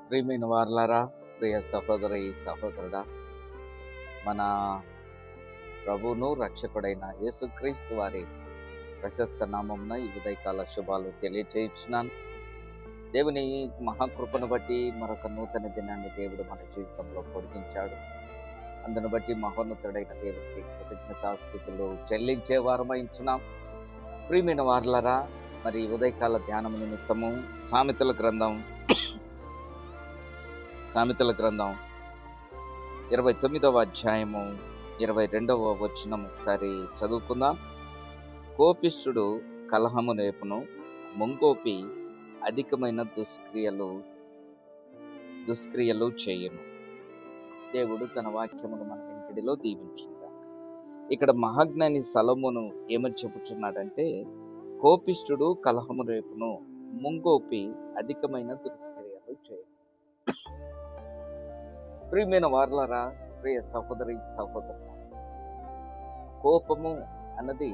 ప్రియమైన వారలారా, ప్రియ సహోదరి సహోదరుడా, మన ప్రభువును రక్షకుడైన యేసుక్రీస్తు వారి ప్రశస్త నామమున ఈ ఉదయకాల శుభాలు తెలియచేయుచున్నాను. దేవుని మహాకృపను బట్టి మరొక నూతన దినాన్ని దేవుడు మన జీవితంలో పొడిగించాడు. అందును బట్టి మహోన్నతుడైన దేవుడికి కృతజ్ఞతాస్తుతులు చెల్లించే వారమైంచున్నాం. ప్రియమైన వారలారా, మరి ఉదయకాల ధ్యానం నిమిత్తము సామెతల గ్రంథం 29వ అధ్యాయము 22వ వచనం ఒకసారి చదువుకుందాం. కోపిష్ఠుడు కలహము రేపును, ముంగోపి అధికమైన దుష్క్రియలు చేయును. దేవుడు తన వాక్యమును మన వెంకటిలో దీవించుగాక. ఇక్కడ మహాజ్ఞాని సొలొమోను ఏమని చెప్పుచున్నాడంటే, కోపిష్ఠుడు కలహము రేపును, ముంగోపి అధికమైన దుష్క్రియలు చేయును. ప్రియమైన వారలారా, ప్రియ సహోదరి సహోదరులు, కోపము అన్నది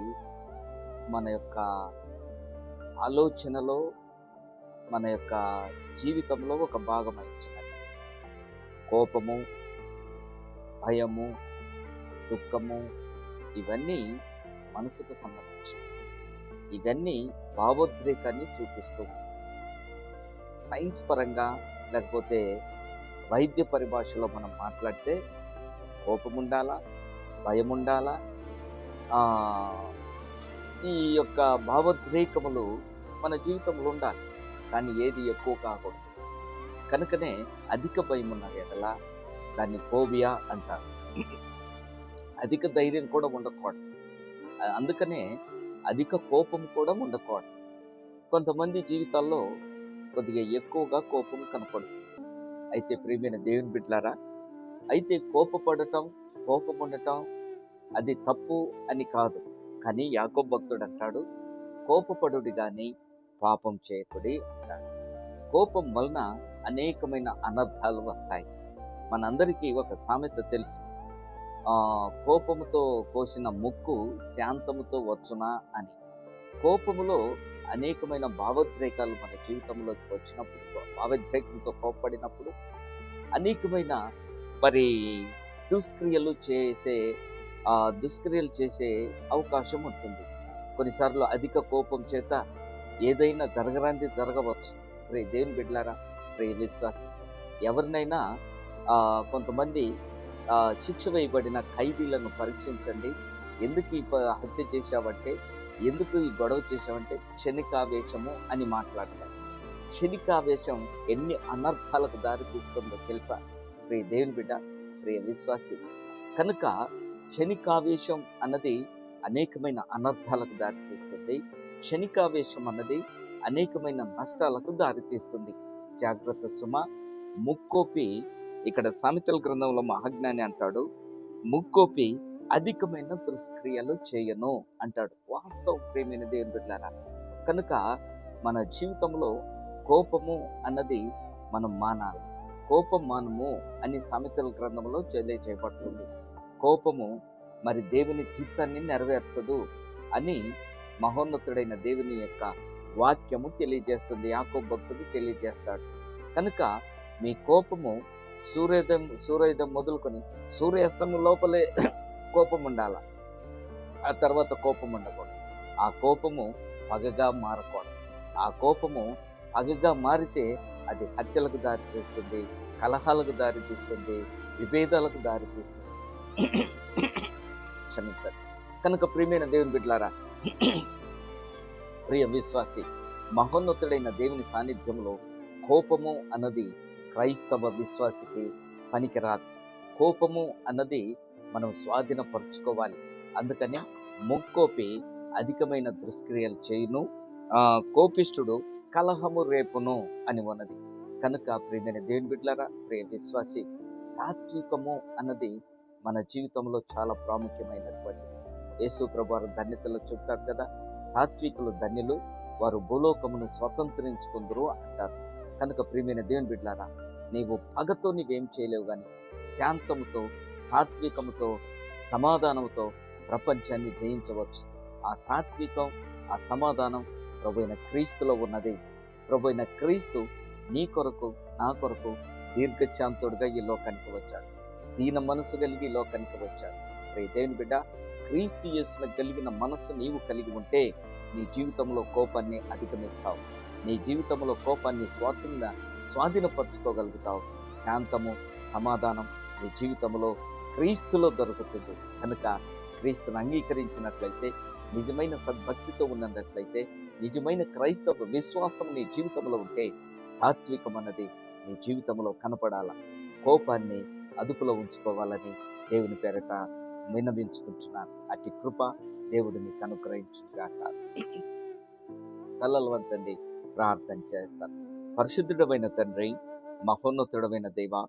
మన యొక్క ఆలోచనలో, మన యొక్క జీవితంలో ఒక భాగమైనది. కోపము, భయము, దుఃఖము ఇవన్నీ మనసుకు సంబంధించినవి. ఇవన్నీ భావోద్రేకాన్ని చూపిస్తూ సైన్స్ పరంగా లేకపోతే వైద్య పరిభాషలో మనం మాట్లాడితే కోపం ఉండాలా, భయం ఉండాలా, ఈ యొక్క భావోద్రేకములు మన జీవితంలో ఉండాలి. కానీ ఏది ఎక్కువ కాకూడదు. కనుకనే అధిక భయం ఉన్న ఎడల దాన్ని ఫోబియా అంటారు. అధిక ధైర్యం కూడా ఉండకూడదు. అందుకనే అధిక కోపం కూడా ఉండకూడదు. కొంతమంది జీవితాల్లో కొద్దిగా ఎక్కువగా కోపం కనపడుతుంది. అయితే ప్రియమైన దేవుని బిడ్డలారా, అయితే కోపం ఉండటం అది తప్పు అని కాదు. కానీ యాకోబు భక్తుడు అంటాడు, కోపపడుడి గాని పాపం చేయకుడి అంటాడు. కోపం వలన అనేకమైన అనర్థాలు వస్తాయి. మనందరికీ ఒక సామెత తెలుసు, కోపముతో కోసిన ముక్కు శాంతముతో వచ్చునా అని. కోపములో అనేకమైన భావోద్రేకాలు మన జీవితంలోకి వచ్చినప్పుడు, భావోద్రేకంతో కోప్పడినప్పుడు అనేకమైన మరి దుష్క్రియలు చేసే అవకాశం ఉంటుంది. కొన్నిసార్లు అధిక కోపం చేత ఏదైనా జరగరాంది జరగవచ్చు. ప్రియ దేవుని బిడ్డలారా, ప్రియ విశ్వాసి, ఎవరినైనా కొంతమంది శిక్ష వేయబడిన ఖైదీలను పరీక్షించండి. ఎందుకు ఈ హత్య చేశావంటే, ఎందుకు ఈ గొడవ చేశావంటే క్షణికావేశము అని మాట్లాడతారు. క్షణికావేశం ఎన్ని అనర్థాలకు దారితీస్తుందో తెలుసా ప్రియ దేవుని బిడ్డ, ప్రియ విశ్వాసి? కనుక క్షణికావేశం అన్నది అనేకమైన అనర్థాలకు దారితీస్తుంది. క్షణికావేశం అన్నది అనేకమైన నష్టాలకు దారితీస్తుంది. జాగ్రత్త సుమ. ముక్కోపి, ఇక్కడ సామెతల గ్రంథంలో మహాజ్ఞాని అంటాడు, ముక్కోపి అధికమైన దుష్క్రియలు చేయను అంటాడు. వాస్తవం ప్రియమైన దేవుని బిడ్డలారా. కనుక మన జీవితంలో కోపము అన్నది మనం మానాలి. కోపం మానము అని సామెతల గ్రంథంలో తెలియజేయబడుతుంది. కోపము మరి దేవుని చిత్తాన్ని నెరవేర్చదు అని మహోన్నతుడైన దేవుని యొక్క వాక్యము తెలియజేస్తుంది. యాకోబు భక్తుడు తెలియజేస్తాడు. కనుక మీ కోపము సూర్యోదయం మొదలుకొని సూర్యాస్తమం లోపలే కోపం ఉండాల. ఆ తర్వాత కోపం ఉండకూడదు. ఆ కోపము పగగా మారకూడదు. ఆ కోపము పగగా మారితే అది హత్యలకు దారి చేస్తుంది, కలహాలకు దారి తీస్తుంది, విభేదాలకు దారి తీస్తుంది. క్షమించండి. కనుక ప్రియమైన దేవుని బిడ్డలారా, ప్రియ విశ్వాసి, మహోన్నతుడైన దేవుని సాన్నిధ్యంలో కోపము అన్నది క్రైస్తవ విశ్వాసికి పనికిరాదు. కోపము అన్నది మనం స్వాధీనపరుచుకోవాలి. అందుకని ముక్కోపి అధికమైన దుష్క్రియలు చేయును, కోపిష్ఠుడు కలహము రేపును అని ఉన్నది. కనుక ప్రియమైన దేవుని బిడ్డలారా, ప్రియ విశ్వాసి, సాత్వికము అన్నది మన జీవితంలో చాలా ప్రాముఖ్యమైనటువంటిది. యేసు ప్రభువారు ధన్యతలో చెప్తారు కదా, సాత్వికులు ధన్యులు, వారు భూలోకమును స్వతంత్రించుకుందరు అంటారు. కనుక ప్రియమైన దేవుని బిడ్డలారా, నీవు పగతో నీవేం చేయలేవు, కానీ శాంతముతో, సాత్వికముతో, సమాధానంతో ప్రపంచాన్ని జయించవచ్చు. ఆ సాత్వికం, ఆ సమాధానం ప్రభువైన క్రీస్తులో ఉన్నది. ప్రభువైన క్రీస్తు నీ కొరకు, నా కొరకు దీర్ఘశాంతుడుగా ఈ లోకానికి వచ్చాడు. దీన మనసు కలిగి ఈ లోకానికి వచ్చాడు. దేవుని బిడ్డ, క్రీస్తు యేసును కలిగిన మనసు నీవు కలిగి ఉంటే నీ జీవితంలో కోపాన్ని అధిగమిస్తావు. నీ జీవితంలో కోపాన్ని స్వాధీనపరచుకోగలుగుతావు. శాంతము, సమాధానం నీ జీవితంలో క్రీస్తులో దొరుకుతుంది. కనుక క్రీస్తును అంగీకరించినట్లయితే, నిజమైన సద్భక్తితో ఉన్నట్లయితే, నిజమైన క్రైస్తవ విశ్వాసం నీ జీవితంలో ఉంటే సాత్వికం అన్నది నీ జీవితంలో కనపడాల. కోపాన్ని అదుపులో ఉంచుకోవాలని దేవుని పేరట విన్నవించుకుంటున్నాను. అట్టి కృప దేవుడు నీకు అనుగ్రహించుగాక. తలలు వంచండి, ప్రార్థన చేస్తాను. పరిశుద్ధుడమైన తండ్రి, మహోన్నతుడమైన దేవ,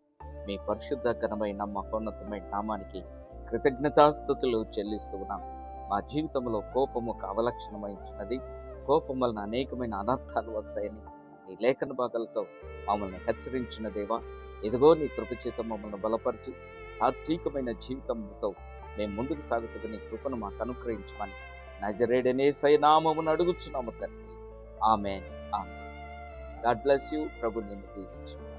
మీ పరిశుద్ధ ఘనమైన మహోన్నతమైన నామానికి కృతజ్ఞతాస్తుతులు చెల్లిస్తూ ఉన్నాం. మా జీవితంలో కోపం ఒక అవలక్షణమైనది. కోపం వలన అనేకమైన అనర్థాలు వస్తాయని నీ లేఖన భాగాలతో మమ్మల్ని హెచ్చరించిన దేవా, ఇదిగో నీ కృపచేత మమ్మల్ని బలపరిచి సాత్వికమైన జీవితంతో మేము ముందుకు సాగుతూ నీ కృపను మాకు అనుగ్రహించమని నజరేయుడైన యేసయ్య నామమున అడుగుచున్నాము తండ్రి. Amen. Amen. God bless you. ప్రభు నిన్ను దీవించు.